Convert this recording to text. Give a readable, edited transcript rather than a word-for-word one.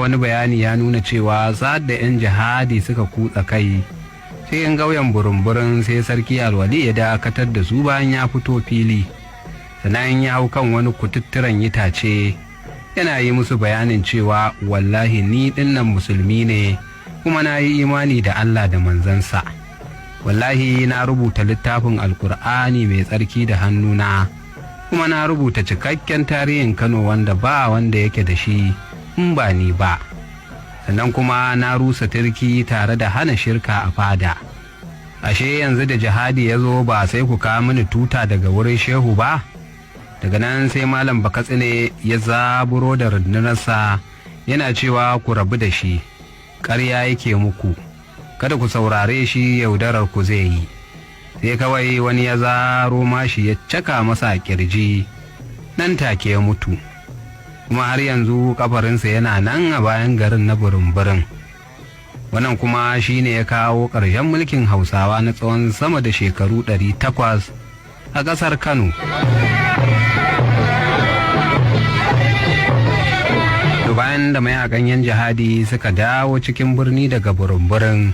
wani bayani ya nuna cewa sa'ad da 'yan jihadi suka kutsa kai sai 'yan ƙauyen burin sai sarki alwali ya dakatar da su bayan ya fito fili, sannan ya hau kan wani kututturen itace yana yi musu bayanin cewa wallahi ni dinnan musulmi ne kuma na yi imani da Allah da manzansa. Wallahi na rubuta littafin alkur'ani mai tsarki da hannuna, kuma na rubuta cikakken tarihin Kano wanda ba wanda yake da shi in ba ni ba, sannan kuma na rusa turki tare da hana shirka a fada. Ashe yanzu da jihadi ya zo ba sai ku kawo mini tuta daga wurin shehu ba? Daga nan sai malam Bakatsine ya zaburo da rundunarsa yana cewa ku rabu da shi, ƙarya yake muku, kada ku saurare shi, yaudarar ku zai yi. Sai kawai wani ya zaro mashi ya caka masa a kirji, nan take ya mutu, kuma har yanzu kafarinsa yana nan a bayan garin na burin. Wannan kuma shine ya kawo ƙarshen mulkin Hausawa na tsawon sama da shekaru 800 a ƙasar Kano. Bayan da mayakan yan jihadi suka dawo cikin birni daga burin